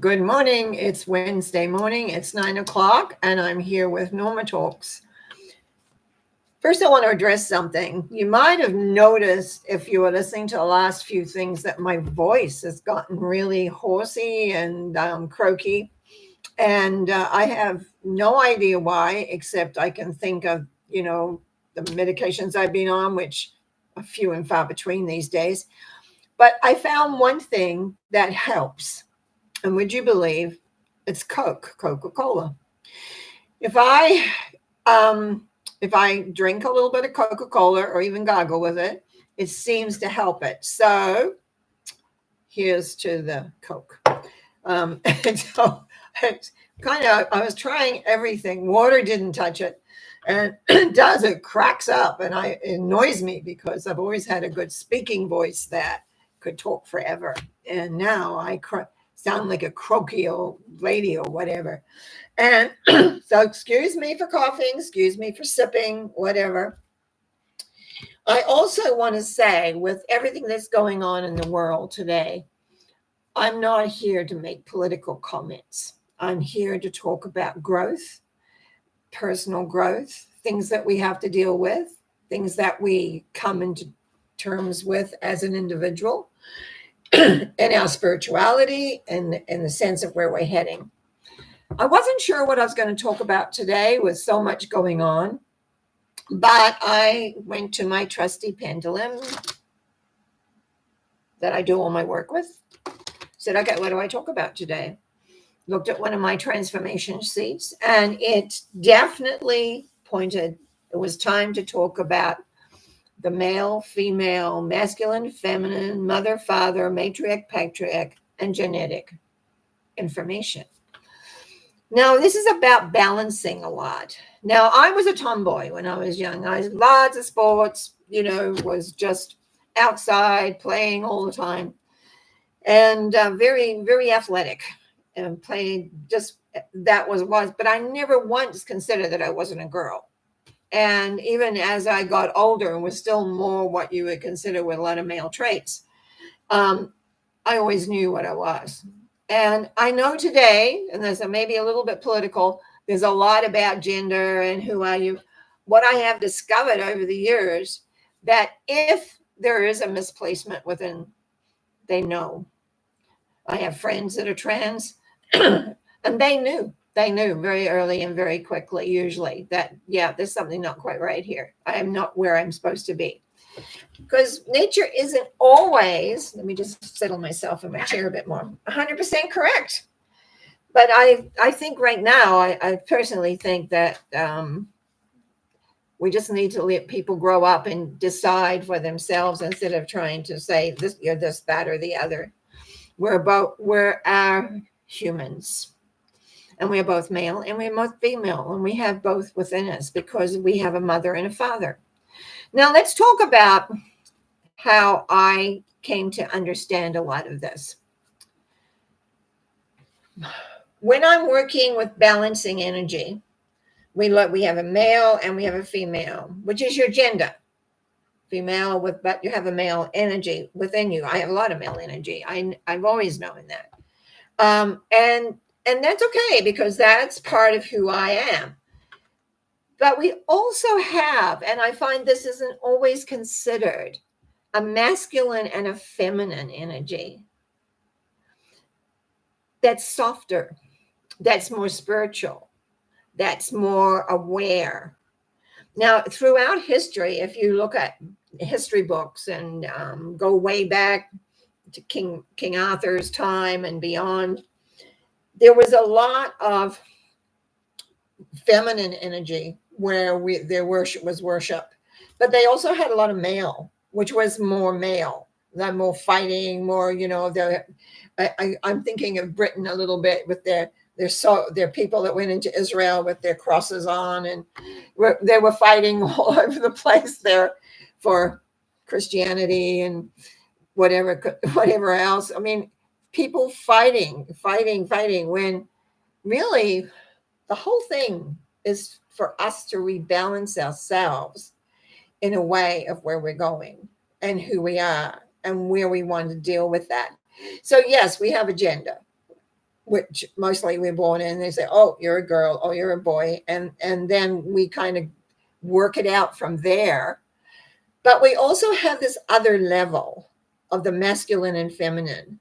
Good morning. It's Wednesday morning. It's 9 o'clock, and I'm here with Norma Talks. First, I want to address something. You might have noticed if you were listening to the last few things that my voice has gotten really horsey and croaky. And I have no idea why, except I can think of, the medications I've been on, which are few and far between these days. But I found one thing that helps. And would you believe it's Coca-Cola? If I if I drink a little bit of Coca-Cola or even gargle with it, it seems to help it. So here's to the Coke. And so it's I was trying everything. Water didn't touch it. And it does, it cracks up. And it annoys me because I've always had a good speaking voice that could talk forever. And now sound like a croaky old lady or whatever. And so excuse me for coughing, excuse me for sipping, whatever. I also want to say, with everything that's going on in the world today, I'm not here to make political comments. I'm here to talk about growth, personal growth, things that we have to deal with, things that we come into terms with as an individual, and our spirituality and the sense of where we're heading. I wasn't sure what I was going to talk about today with so much going on, but I went to my trusty pendulum that I do all my work with. Said, okay, what do I talk about today? Looked at one of my transformation sheets, and it definitely pointed, it was time to talk about the male, female, masculine, feminine, mother, father, matriarch, patriarch, and genetic information. Now, this is about balancing a lot. Now, I was a tomboy when I was young. I was lots of sports, was just outside playing all the time, and very, very athletic, and played just that was, but I never once considered that I wasn't a girl. And even as I got older and was still more what you would consider with a lot of male traits, I always knew what I was. And I know today, and this may be a little bit political, there's a lot about gender and who are you. What I have discovered over the years, that if there is a misplacement within, they know. I have friends that are trans, and they knew very early and very quickly, usually, that, yeah, there's something not quite right here. I am not where I'm supposed to be. Because nature isn't always, let me just settle myself in my chair a bit more, 100% correct. But I think right now, I personally think that we just need to let people grow up and decide for themselves instead of trying to say this, you're this, that, or the other. We're our humans. And we are both male and we are both female, and we have both within us because we have a mother and a father. Now, let's talk about how I came to understand a lot of this. When I'm working with balancing energy, we have a male and we have a female, which is your gender. Female but you have a male energy within you. I have a lot of male energy. I've always known that. And that's okay because that's part of who I am. But we also have, and I find this isn't always considered, a masculine and a feminine energy that's softer, that's more spiritual, that's more aware. Now, throughout history, if you look at history books and go way back to King Arthur's time and beyond, there was a lot of feminine energy where their worship was worship, but they also had a lot of male, which was more male, more fighting, more, I'm thinking of Britain a little bit with their people that went into Israel with their crosses on, and they were fighting all over the place there for Christianity and whatever else. I mean, people fighting, when really the whole thing is for us to rebalance ourselves in a way of where we're going and who we are and where we want to deal with that. So yes, we have agenda. which mostly we're born in. They say, oh, you're a girl, oh, you're a boy. And then we kind of work it out from there. But we also have this other level of the masculine and feminine,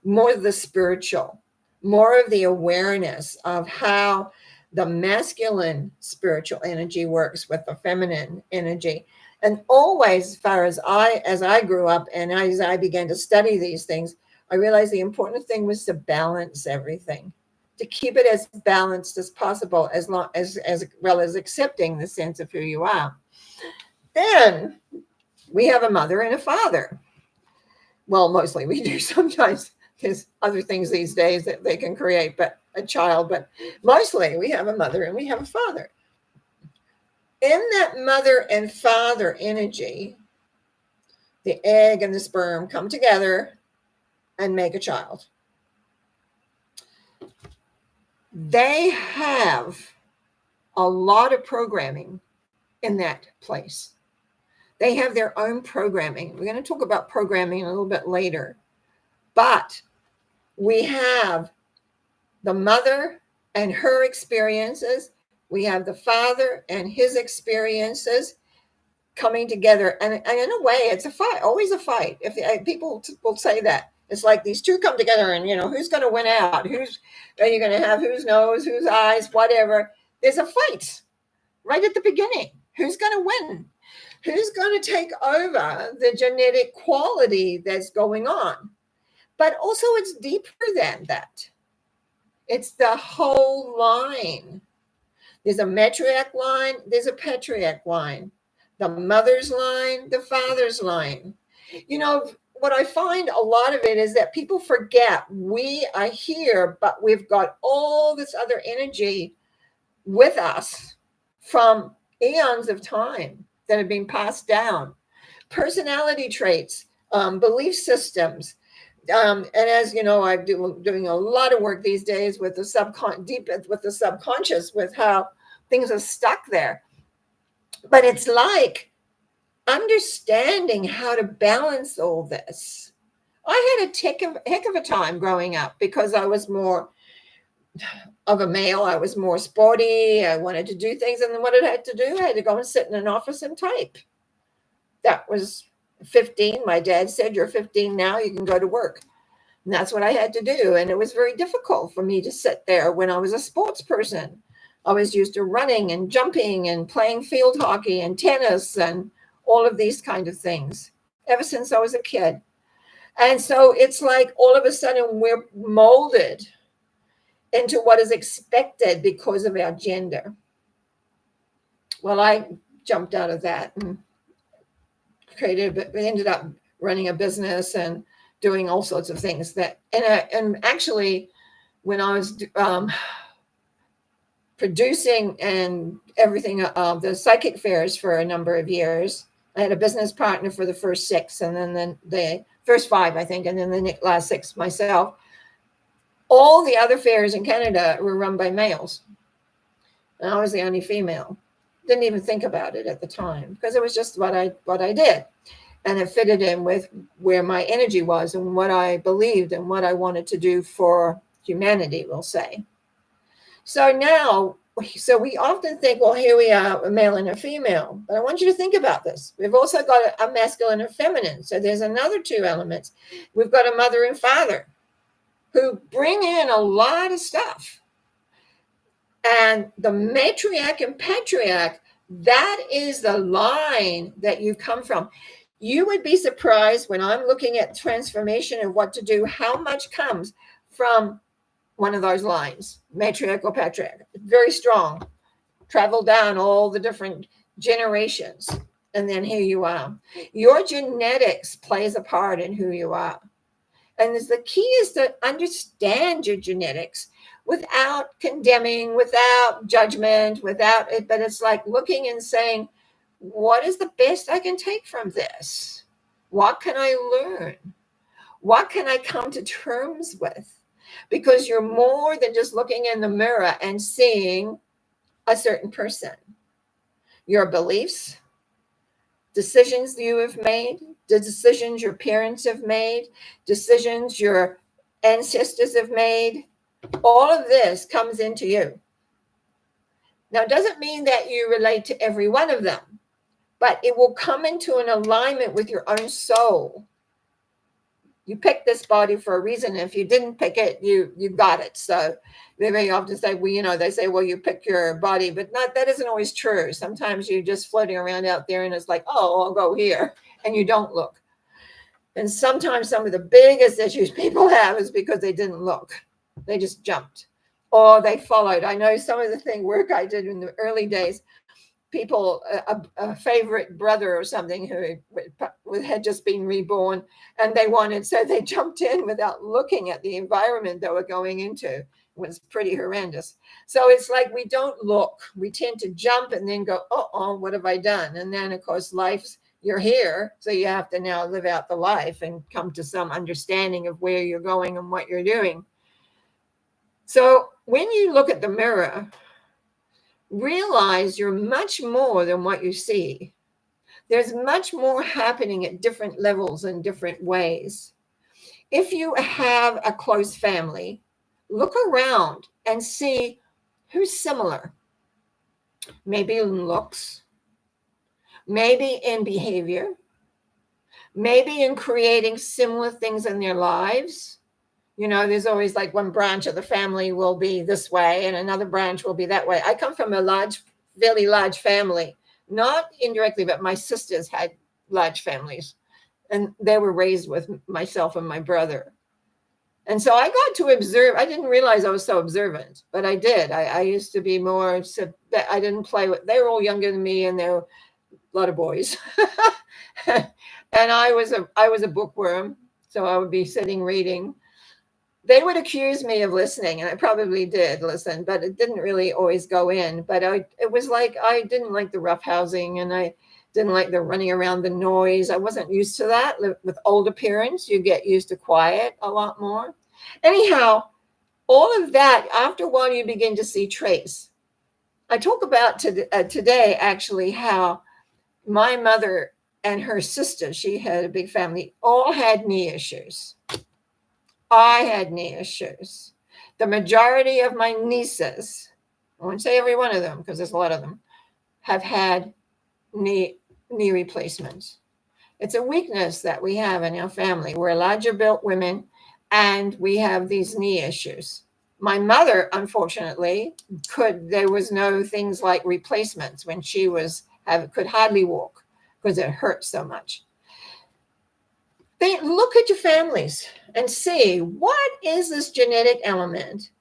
more of the spiritual, more of the awareness of how the masculine spiritual energy works with the feminine energy. And always, as far as I grew up and as I began to study these things, I realized the important thing was to balance everything, to keep it as balanced as possible, as well as accepting the sense of who you are. Then we have a mother and a father. Well, mostly we do. Sometimes there's other things these days that they can create, but a child, but mostly we have a mother and we have a father. In that mother and father energy, the egg and the sperm come together and make a child. They have a lot of programming in that place. They have their own programming. We're going to talk about programming a little bit later. But we have the mother and her experiences. We have the father and his experiences coming together. And in a way, it's a fight, always a fight. If people will say that. It's like these two come together and, who's going to win out? Who's are you going to have whose nose, whose eyes, whatever. There's a fight right at the beginning. Who's going to win? Who's going to take over the genetic quality that's going on? But also it's deeper than that. It's the whole line. There's a matriarch line, there's a patriarch line. The mother's line, the father's line. What I find a lot of it is that people forget we are here, but we've got all this other energy with us from eons of time that have been passed down. Personality traits, belief systems. And as you know, I'm doing a lot of work these days with the subconscious, with how things are stuck there. But it's like understanding how to balance all this. I had a heck of a time growing up because I was more of a male. I was more sporty. I wanted to do things. And then what I had to do, I had to go and sit in an office and type. That was 15. My dad said, you're 15 now, you can go to work. And that's what I had to do. And it was very difficult for me to sit there when I was a sports person. I was used to running and jumping and playing field hockey and tennis and all of these kind of things ever since I was a kid. And so it's like all of a sudden we're molded into what is expected because of our gender. Well, I jumped out of that and ended up running a business and doing all sorts of things and actually when I was producing and everything the psychic fairs for a number of years, I had a business partner for the first 6 and then the first 5, I think, and then the last 6 myself. All the other fairs in Canada were run by males. And I was the only female. Didn't even think about it at the time because it was just what I did. And it fitted in with where my energy was and what I believed and what I wanted to do for humanity, we'll say. So we often think, well, here we are, a male and a female. But I want you to think about this. We've also got a masculine and feminine. So there's another 2 elements. We've got a mother and father who bring in a lot of stuff. And the matriarch and patriarch, that is the line that you come from. You would be surprised when I'm looking at transformation and what to do, how much comes from one of those lines, matriarch or patriarch. Very strong. Travel down all the different generations. And then here you are. Your genetics plays a part in who you are. And the key is to understand your genetics without condemning, without judgment, without it. But it's like looking and saying, what is the best I can take from this? What can I learn? What can I come to terms with? Because you're more than just looking in the mirror and seeing a certain person. Your beliefs, decisions you have made, the decisions your parents have made, decisions your ancestors have made, All of this comes into you. Now, it doesn't mean that you relate to every one of them, but it will come into an alignment with your own soul. You picked this body for a reason. If you didn't pick it, you got it. So they very often say, well, they say, well, you pick your body, but that isn't always true. Sometimes you're just floating around out there and it's like, oh, I'll go here. And you don't look. And sometimes some of the biggest issues people have is because they didn't look. They just jumped or they followed. I know some of the work I did in the early days, people, a favorite brother or something who had just been reborn and so they jumped in without looking at the environment they were going into. It was pretty horrendous. So it's like we don't look. We tend to jump and then go, oh, what have I done? And then, of course, you're here, so you have to now live out the life and come to some understanding of where you're going and what you're doing. So when you look at the mirror, realize you're much more than what you see. There's much more happening at different levels and different ways. If you have a close family, look around and see who's similar. Maybe in looks, maybe in behavior, maybe in creating similar things in their lives. There's always like one branch of the family will be this way and another branch will be that way. I come from a fairly large family, not indirectly, but my sisters had large families and they were raised with myself and my brother. And so I got to observe. I didn't realize I was so observant, but I did. I used to be more, I didn't play with, they were all younger than me and they were a lot of boys. And I was a bookworm. So I would be sitting reading. They would accuse me of listening, and I probably did listen, but it didn't really always go in. But it was like I didn't like the roughhousing, and I didn't like the running around, the noise. I wasn't used to that. With older parents, you get used to quiet a lot more. Anyhow, all of that, after a while, you begin to see trace. I talk about today, actually, how my mother and her sister, she had a big family, all had knee issues. I had knee issues. The majority of my nieces, I won't say every one of them because there's a lot of them, have had knee replacements. It's a weakness that we have in our family. We're larger built women and we have these knee issues. My mother, unfortunately, there was no things like replacements when she could hardly walk because it hurt so much. Look at your families and see what is this genetic element.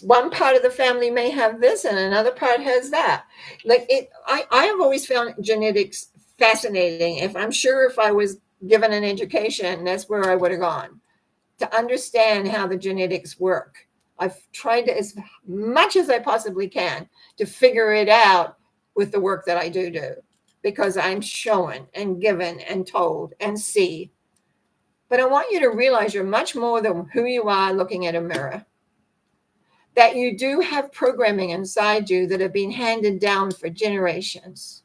One part of the family may have this and another part has that. I have always found genetics fascinating. If I was given an education, that's where I would have gone to understand how the genetics work. I've tried as much as I possibly can to figure it out with the work that I do because I'm shown and given and told and see. But I want you to realize you're much more than who you are looking at a mirror. That you do have programming inside you that have been handed down for generations.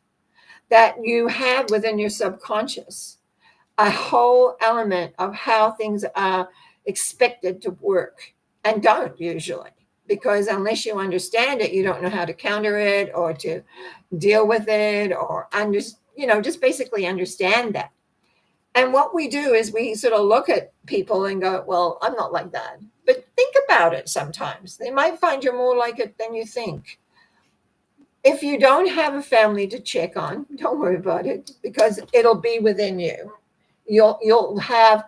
That you have within your subconscious a whole element of how things are expected to work and don't usually. Because unless you understand it, you don't know how to counter it or to deal with it or just basically understand that. And what we do is we sort of look at people and go, well, I'm not like that. But think about it sometimes. They might find you're more like it than you think. If you don't have a family to check on, don't worry about it because it'll be within you. You'll have,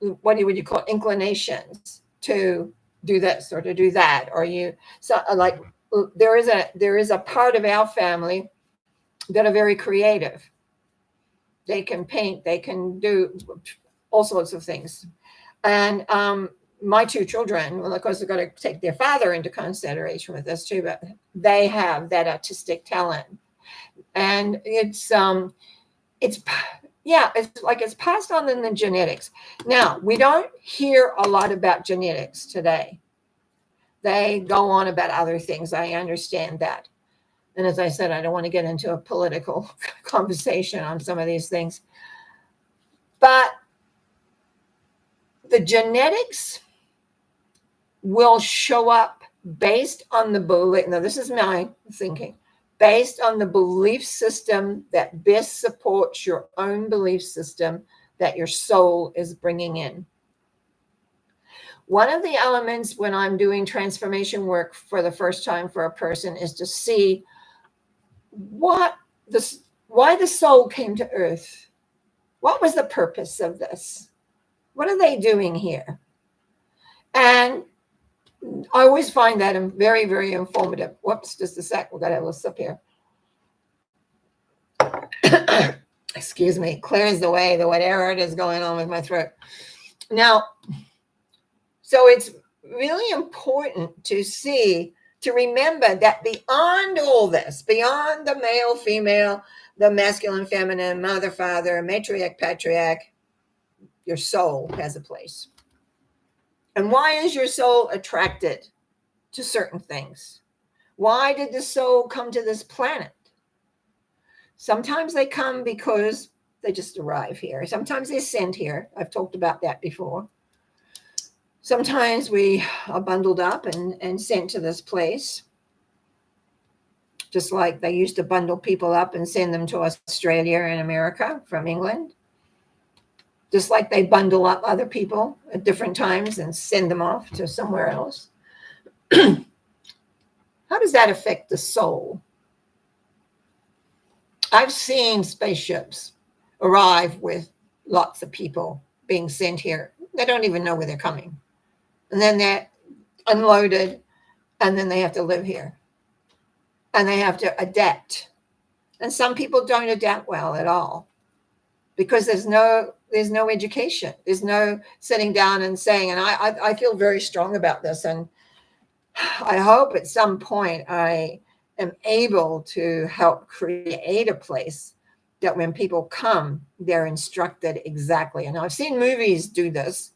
what would you call, inclinations to do this or to do that. There is a part of our family that are very creative. They can paint, they can do all sorts of things. And my two children, well, of course, they've got to take their father into consideration with this too, but they have that artistic talent. And it's like it's passed on in the genetics. Now, we don't hear a lot about genetics today. They go on about other things. I understand that. And as I said, I don't want to get into a political conversation on some of these things. But the genetics will show up based on the belief. Now, this is my thinking. Based on the belief system that best supports your own belief system that your soul is bringing in. One of the elements when I'm doing transformation work for the first time for a person is to see why the soul came to earth. What was the purpose of this? What are they doing here? And I always find that very, very informative. Whoops, just a sec. We've got a little sip here. Excuse me, clears the way, the whatever it is going on with my throat. Now, so it's really important to remember that beyond all this, beyond the male, female, the masculine, feminine, mother, father, matriarch, patriarch, your soul has a place. And why is your soul attracted to certain things? Why did the soul come to this planet? Sometimes they come because they just arrive here. Sometimes they're sent here. I've talked about that before. Sometimes we are bundled up and sent to this place, just like they used to bundle people up and send them to Australia and America from England. Just like they bundle up other people at different times and send them off to somewhere else. How does that affect the soul? I've seen spaceships arrive with lots of people being sent here. They don't even know where they're coming. And then they're unloaded, and then they have to live here. And they have to adapt. And some people don't adapt well at all because there's no education. There's no sitting down and saying, and I feel very strong about this. And I hope at some point I am able to help create a place that when people come, they're instructed exactly. And I've seen movies do this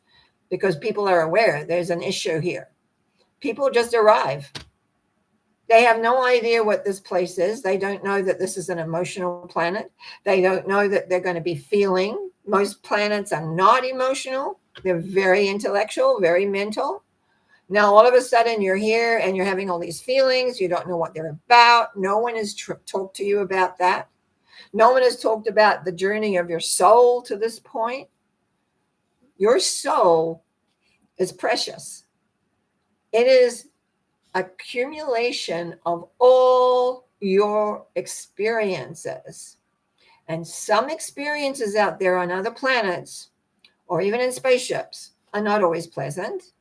because people are aware there's an issue here. People just arrive. They have no idea what this place is. They don't know that this is an emotional planet. They don't know that they're going to be feeling. Most planets are not emotional. They're very intellectual, very mental. Now, all of a sudden, you're here and you're having all these feelings. You don't know what they're about. No one has talked to you about that. No one has talked about the journey of your soul to this point. Your soul is precious. It is accumulation of all your experiences. And some experiences out there on other planets or even in spaceships are not always pleasant.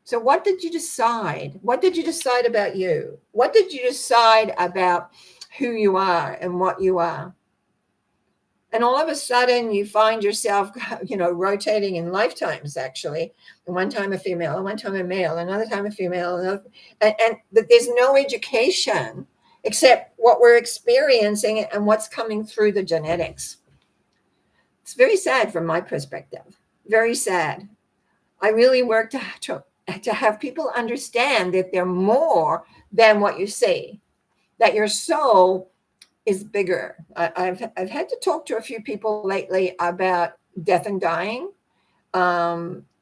So what did you decide? What did you decide about you? What did you decide about who you are and what you are? And all of a sudden you find yourself, rotating in lifetimes, actually. One time a female, one time a male, another time a female. And there's no education except what we're experiencing and what's coming through the genetics. It's very sad from my perspective. Very sad. I really work to have people understand that they're more than what you see, that your soul is bigger. I've had to talk to a few people lately about death and dying.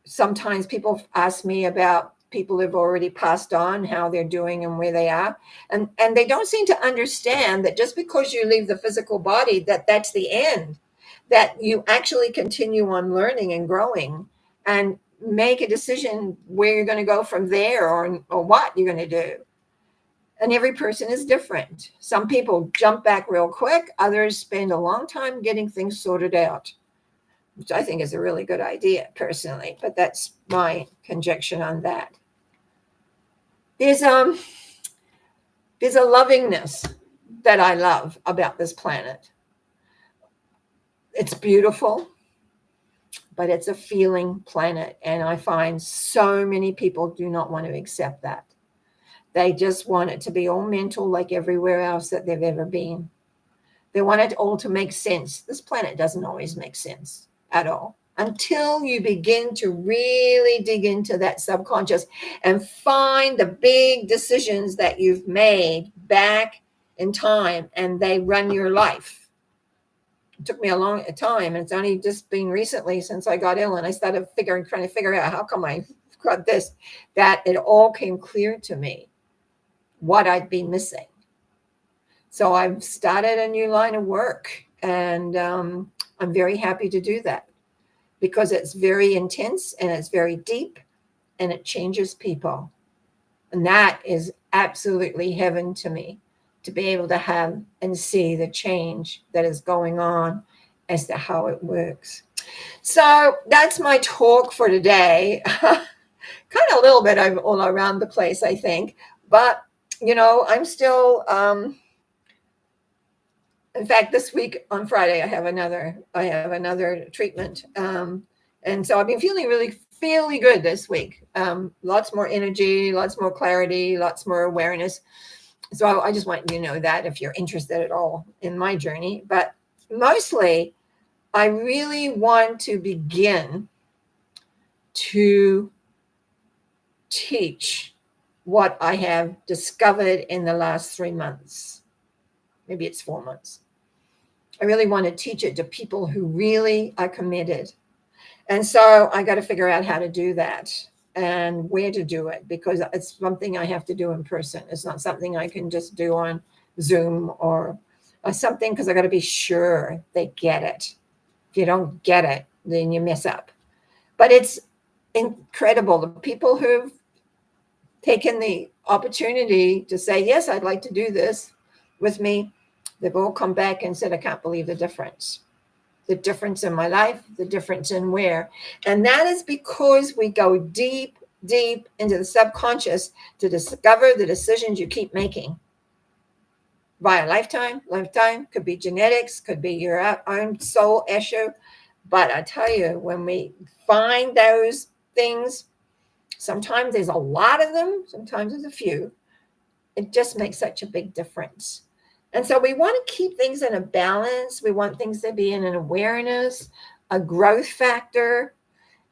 Sometimes people ask me about people who've already passed on, how they're doing and where they are. And they don't seem to understand that just because you leave the physical body, that's the end, that you actually continue on learning and growing and make a decision where you're going to go from there or what you're going to do. And every person is different. Some people jump back real quick. Others spend a long time getting things sorted out, which I think is a really good idea personally, but that's my conjecture on that. There's a lovingness that I love about this planet. It's beautiful, but it's a feeling planet. And I find so many people do not want to accept that. They just want it to be all mental like everywhere else that they've ever been. They want it all to make sense. This planet doesn't always make sense at all until you begin to really dig into that subconscious and find the big decisions that you've made back in time and they run your life. It took me a long time, and it's only just been recently since I got ill and I started trying to figure out how come I got this, that it all came clear to me what I'd been missing. So I've started a new line of work, and I'm very happy to do that because it's very intense and it's very deep and it changes people. And that is absolutely heaven to me, to be able to have and see the change that is going on as to how it works. So that's my talk for today. Kind of a little bit all around the place, I think. But, I'm still, in fact, this week on Friday, I have another treatment. And so I've been feeling really good this week. Lots more energy, lots more clarity, lots more awareness. So I just want you to know that if you're interested at all in my journey. But mostly, I really want to begin to teach what I have discovered in the last 3 months. Maybe it's 4 months. I really want to teach it to people who really are committed. And so I got to figure out how to do that and where to do it, because it's something I have to do in person. It's not something I can just do on Zoom or something, because I got to be sure they get it. If you don't get it, then you mess up. But it's incredible. The people who've taken the opportunity to say, yes, I'd like to do this with me, they've all come back and said, I can't believe the difference in my life, the difference in where. And that is because we go deep into the subconscious to discover the decisions you keep making via lifetime, could be genetics, could be your own soul issue. But I tell you, when we find those things, sometimes there's a lot of them, sometimes there's a few. It just makes such a big difference. And so we want to keep things in a balance. We want things to be in an awareness, a growth factor.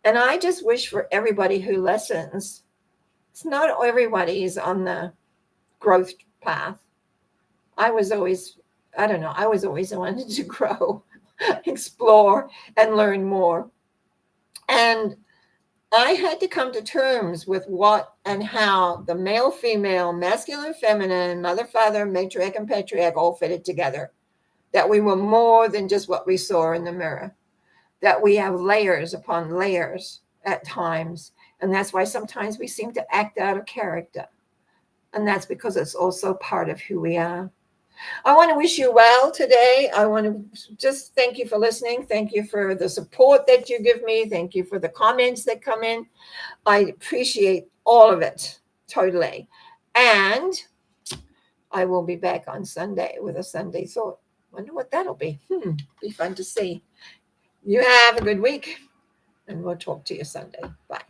And I just wish for everybody who listens, it's not everybody is on the growth path. I was always wanted to grow, explore, and learn more. And I had to come to terms with what and how the male, female, masculine, feminine, mother, father, matriarch, and patriarch all fitted together. That we were more than just what we saw in the mirror. That we have layers upon layers at times. And that's why sometimes we seem to act out of character. And that's because it's also part of who we are. I want to wish you well today. I want to just thank you for listening. Thank you for the support that you give me. Thank you for the comments that come in. I appreciate all of it, totally. And I will be back on Sunday with a Sunday thought. Wonder what that'll be. Be fun to see. You have a good week, and we'll talk to you Sunday. Bye.